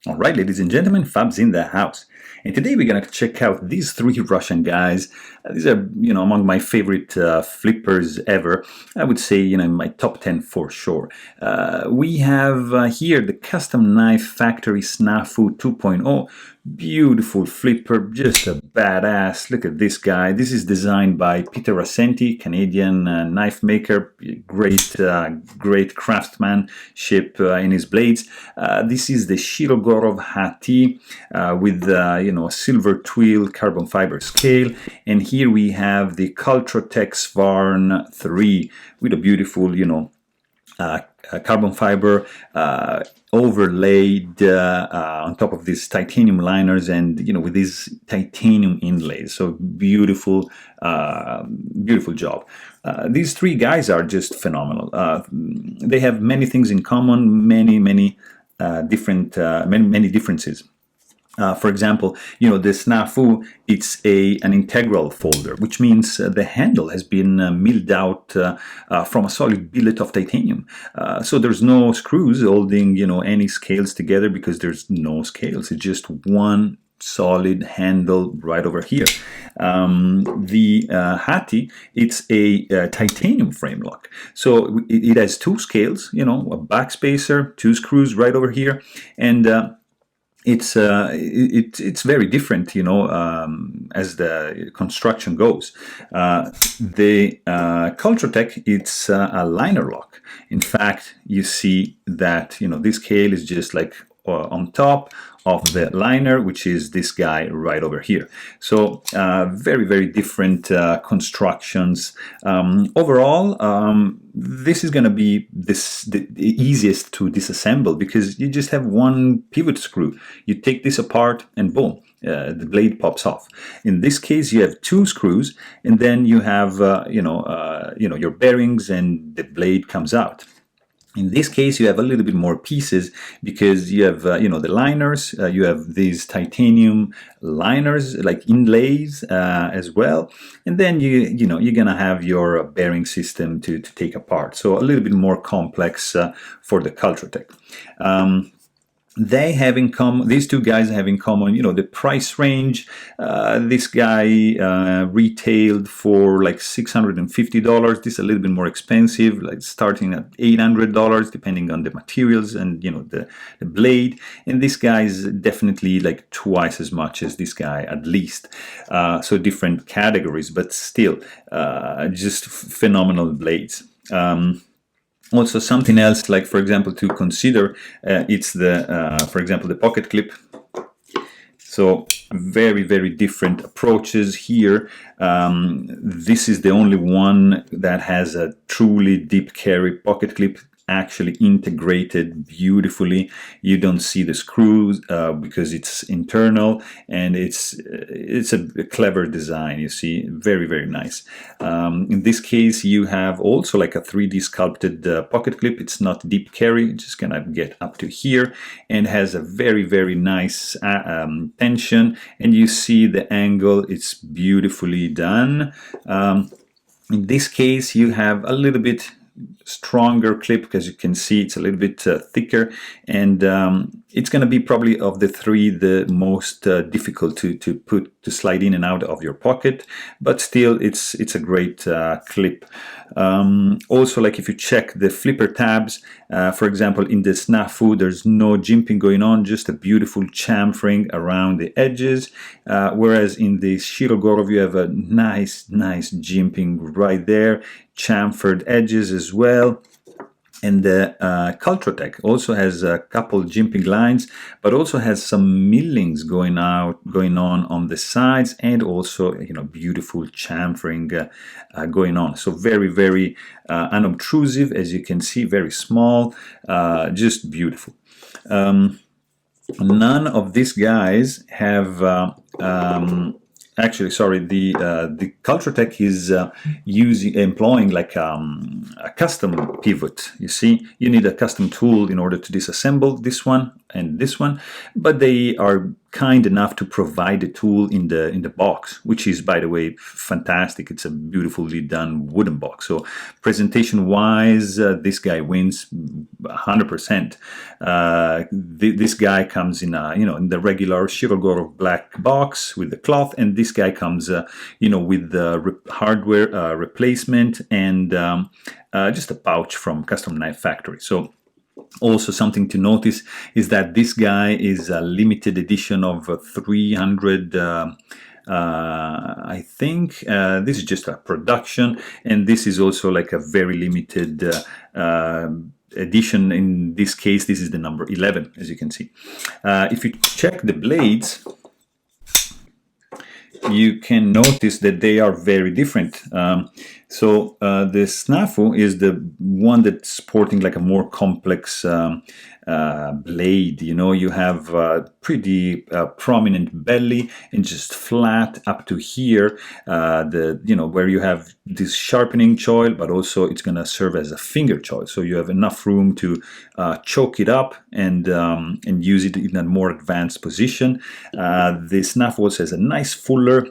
Alright, ladies and gentlemen, Fab's in the house. And today we're going to check out these three Russian guys. These are, among my favorite flippers ever. I would say, in my top 10 for sure. We have here the Custom Knife Factory Snafu 2.0. Beautiful flipper, just a badass. Look at this guy. This is designed by Peter Rassenti, Canadian knife maker. Great craftsmanship in his blades. This is the Shirogorov Hati with a silver twill carbon fiber scale, and here we have the Cultrotech Svarn III with a beautiful carbon fiber overlaid on top of these titanium liners, and with these titanium inlays. So beautiful job. These three guys are just phenomenal. They have many things in common, many differences. For example, the Snafu, it's an integral folder, which means the handle has been milled out from a solid billet of titanium. So there's no screws holding, any scales together, because there's no scales. It's just one solid handle right over here. The Hati, it's a titanium frame lock. So it has two scales, a backspacer, two screws right over here, and it's very different, as the construction goes. The Cultrotech, it's a liner lock. In fact, you see that this scale is just like on top of the liner, which is this guy right over here. So very different constructions. Overall, this is going to be the easiest to disassemble, because you just have one pivot screw. You take this apart and boom, the blade pops off. In this case, you have two screws, and then you have your bearings, and the blade comes out. In this case, you have a little bit more pieces, because you have, the liners, you have these titanium liners, like inlays as well. And then, you're going to have your bearing system to take apart. So a little bit more complex for the Cultrotech. They have in common, these two guys have in common, the price range. This guy retailed for like $650. This is a little bit more expensive, like starting at $800, depending on the materials and the blade. And this guy is definitely like twice as much as this guy, at least. So different categories, but still just phenomenal blades. Also, something else, like for example, to consider, it's for example, the pocket clip. So very different approaches here. This is the only one that has a truly deep carry pocket clip, actually integrated beautifully. You don't see the screws because it's internal, and it's a clever design. You see, very nice. In this case, you have also like a 3D sculpted pocket clip. It's not deep carry, it's just gonna get up to here, and has a very nice tension, and you see the angle. It's beautifully done. In this case, you have a little bit stronger clip, because you can see it's a little bit thicker, and it's going to be probably of the three the most difficult to slide in and out of your pocket, but still it's a great clip. Also, like if you check the flipper tabs, for example, in the Snafu, there's no jimping going on, just a beautiful chamfering around the edges, whereas in the Shirogorov you have a nice jimping right there, chamfered edges as well. And the Cultrotech also has a couple jimping lines, but also has some millings going on the sides, and also beautiful chamfering going on. So very unobtrusive, as you can see, very small, just beautiful. None of these guys have actually, sorry, the Cultrotech is employing like a custom pivot. You see, you need a custom tool in order to disassemble this one and this one, but they are kind enough to provide the tool in the box, which is, by the way, fantastic. It's a beautifully done wooden box. So presentation wise, this guy wins 100%. This guy comes in in the regular Shirogorov black box with the cloth, and this guy comes with the hardware replacement and just a pouch from Custom Knife Factory. So also something to notice is that this guy is a limited edition of 300. I think this is just a production, and this is also like a very limited edition. In this case, this is the number 11, as you can see. If you check the blades, you can notice that they are very different. So the Snafu is the one that's sporting like a more complex blade. You have pretty prominent belly and just flat up to here. Where you have this sharpening choil, but also it's going to serve as a finger choil. So you have enough room to choke it up and use it in a more advanced position. The Snafu also has a nice fuller,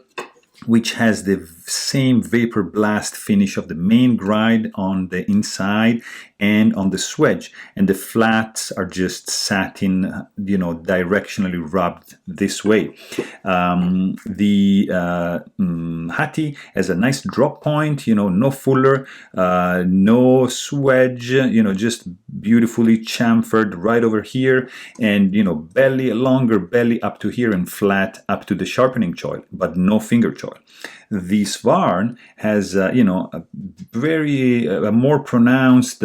which has the same vapor blast finish of the main grind on the inside and on the swedge, and the flats are just satin, directionally rubbed this way. The Hati has a nice drop point, no fuller, no swedge, just beautifully chamfered right over here, and belly, a longer belly up to here and flat up to the sharpening choil, but no finger choil. The Svarn has a more pronounced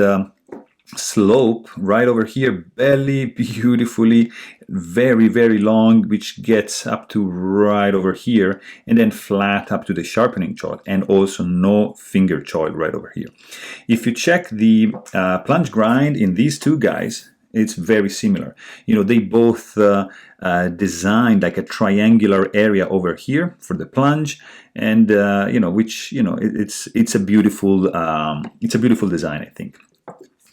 slope right over here, belly beautifully very, very long, which gets up to right over here, and then flat up to the sharpening choil, and also no finger choil right over here. If you check the plunge grind in these two guys, it's very similar. They both designed like a triangular area over here for the plunge, and it's a beautiful design, I think.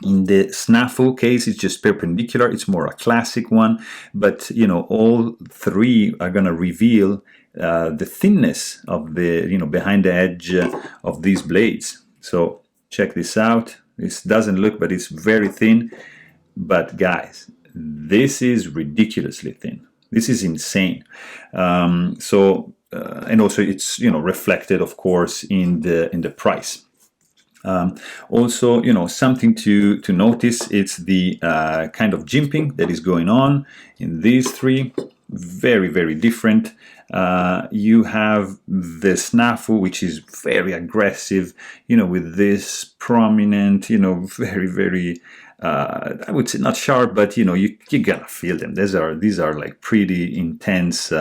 In the Snafu case, it's just perpendicular. It's more a classic one, but all three are gonna reveal the thinness of the behind the edge of these blades. So check this out. This doesn't look, but it's very thin. But guys, this is ridiculously thin. This is insane. And also it's reflected, of course, in the price. Also, something to notice, it's the kind of jimping that is going on in these three. Very, very different. You have the Snafu, which is very aggressive, with this prominent, very, very I would say not sharp, but you're gonna feel them. These are like pretty intense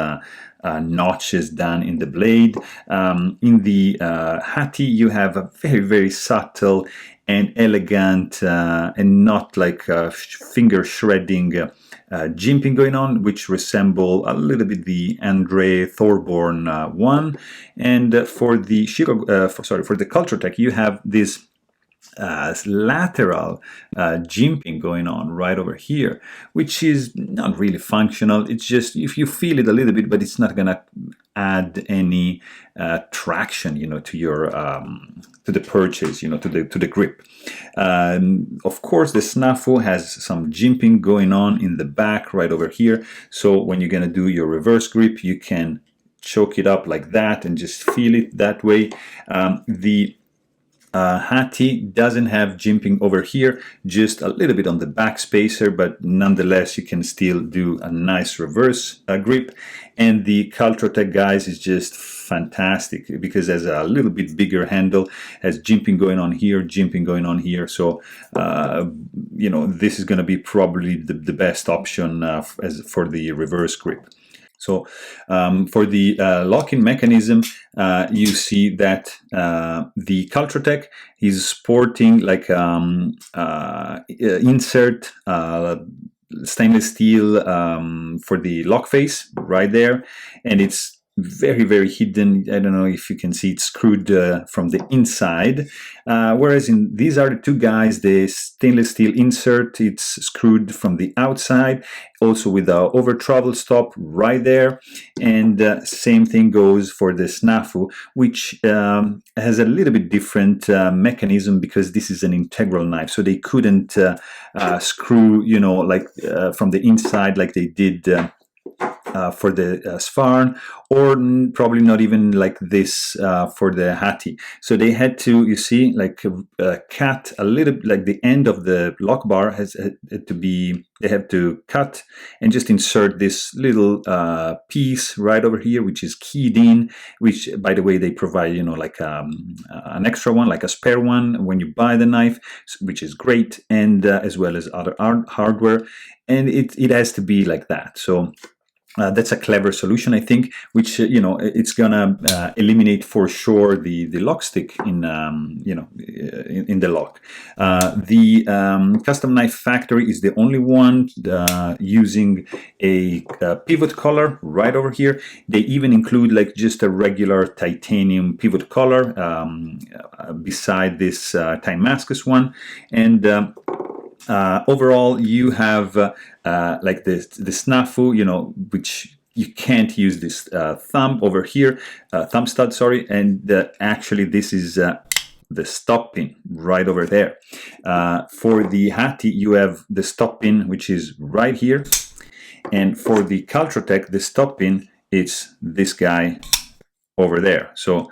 notches done in the blade. In the Hati, you have a very, very subtle and elegant and not like finger shredding jimping going on, which resemble a little bit the Andre Thorborn one. And for the for the Cultrotech, you have this lateral jimping going on right over here, which is not really functional. It's just, if you feel it a little bit, but it's not gonna add any traction, to your to the purchase, to the grip. Of course, the Snafu has some jimping going on in the back right over here. So when you're gonna do your reverse grip, you can choke it up like that and just feel it that way. The Hati doesn't have jimping over here, just a little bit on the back spacer, but nonetheless you can still do a nice reverse grip. And the Cultrotech, guys, is just fantastic because it has a little bit bigger handle, has jimping going on here, jimping going on here. So this is going to be probably the best option for the reverse grip. So for the lock-in mechanism, you see that the Cultrotech is sporting like insert stainless steel for the lock face right there, and it's very, very hidden. I don't know if you can see it's screwed from the inside. Whereas in these are the two guys, the stainless steel insert, it's screwed from the outside, also with a over travel stop right there. And same thing goes for the Snafu, which has a little bit different mechanism because this is an integral knife. So they couldn't screw, you know, like from the inside like they did for the Svarn, or probably not even like this for the Hati. So they had to, you see, like cut a little, like the end of the lock bar has had to be, they have to cut and just insert this little piece right over here, which is keyed in, which, by the way, they provide, you know, like an extra one, like a spare one when you buy the knife, which is great, and as well as other hardware. And it has to be like that. So that's a clever solution, I think, which you know, it's gonna eliminate for sure the lock stick in you know, in the lock. The Custom Knife Factory is the only one using a pivot collar right over here. They even include like just a regular titanium pivot collar beside this Timascus one, and overall, you have like the Snafu, you know, which you can't use this thumb over here, thumb stud, sorry, and actually this is the stop pin right over there. For the Hati, you have the stop pin, which is right here, and for the Cultrotech, the stop pin, it's this guy over there. So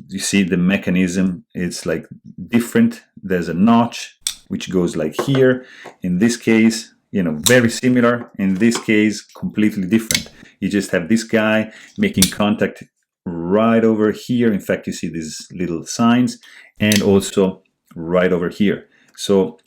you see the mechanism, it's like different. There's a notch which goes like here. In this case, you know, very similar. In this case, completely different. You just have this guy making contact right over here. In fact, you see these little signs, and also right over here. So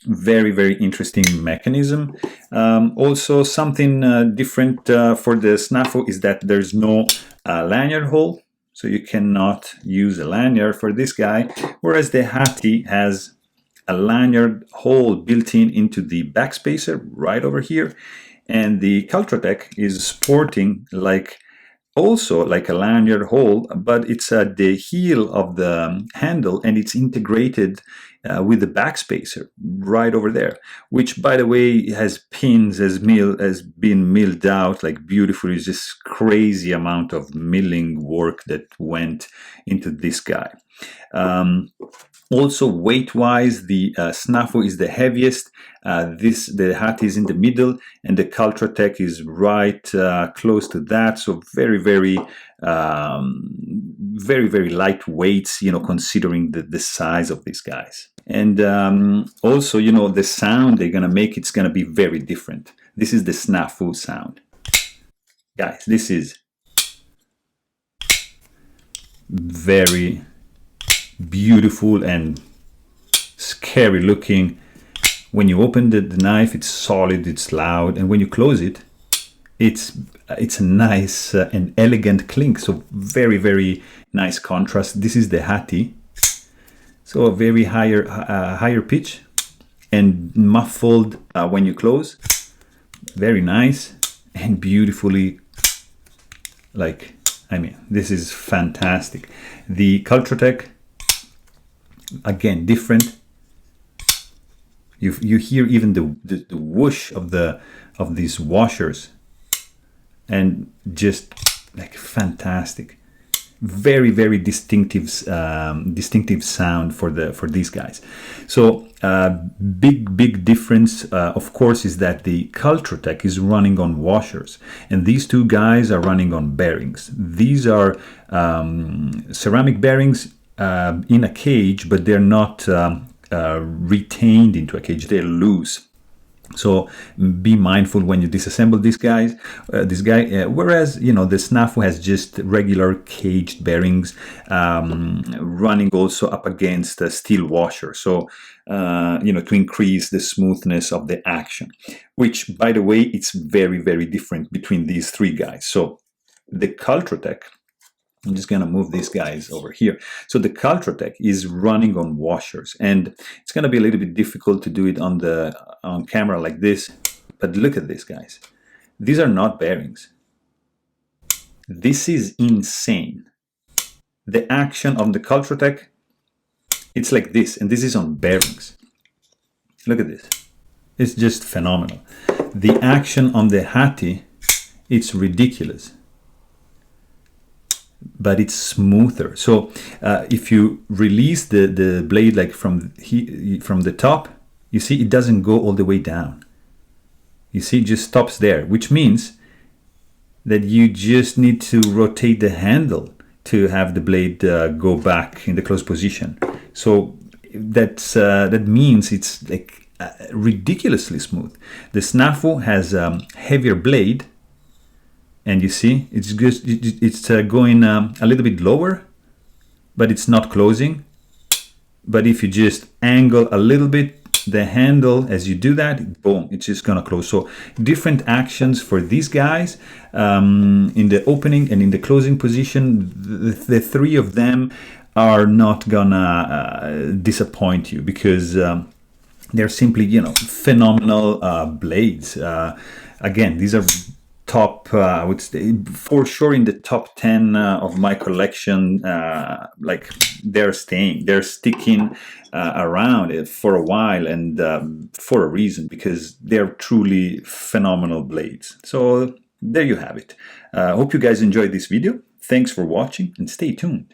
very, very interesting mechanism. Also, something different for the Snafu is that there's no lanyard hole. So you cannot use a lanyard for this guy, whereas the Hati has a lanyard hole built in into the backspacer right over here, and the Cultrotech is sporting like also like a lanyard hole, but it's at the heel of the handle, and it's integrated with the backspacer right over there, which, by the way, has pins, has been milled out like beautifully. It's just crazy amount of milling work that went into this guy. Also, weight-wise, the Snafu is the heaviest. The Hati is in the middle, and the Cultrotech is right close to that. So very, very, very, very light weights, you know, considering the size of these guys. And also, you know, the sound they're gonna make, it's gonna be very different. This is the Snafu sound, guys. This is very beautiful and scary looking. When you open the knife, it's solid, it's loud, and when you close it, it's a nice and elegant clink. So very, very nice contrast. This is the Hati, so a very higher pitch and muffled when you close. Very nice and beautifully, like, I mean, this is fantastic. The Cultrotech, again, different. You hear even the whoosh of these washers, and just like fantastic, very, very distinctive sound for these guys. So big difference, of course, is that the Cultrotech is running on washers, and these two guys are running on bearings. These are ceramic bearings in a cage, but they're not retained into a cage, they're loose. So be mindful when you disassemble these guys. Whereas, you know, the Snafu has just regular caged bearings running also up against a steel washer. So you know, to increase the smoothness of the action, which, by the way, it's very, very different between these three guys. So the Cultrotech, I'm just going to move these guys over here. So the Cultrotech is running on washers, and it's going to be a little bit difficult to do it on camera like this. But look at this, guys. These are not bearings. This is insane. The action of the Cultrotech, it's like this, and this is on bearings. Look at this. It's just phenomenal. The action on the Hati, it's ridiculous. But it's smoother. So if you release the blade like from the top, you see it doesn't go all the way down. You see, it just stops there, which means that you just need to rotate the handle to have the blade go back in the closed position. So that means it's like ridiculously smooth. The Snafu has a heavier blade, and you see it's going a little bit lower, but it's not closing. But if you just angle a little bit the handle as you do that, boom, it's just gonna close. So different actions for these guys in the opening and in the closing position. The three of them are not gonna disappoint you, because they're simply, you know, phenomenal blades. Again, these are top, I would say, for sure in the top 10 of my collection. Like they're sticking around it for a while, and for a reason, because they're truly phenomenal blades. So there you have it. Hope you guys enjoyed this video. Thanks for watching, and stay tuned.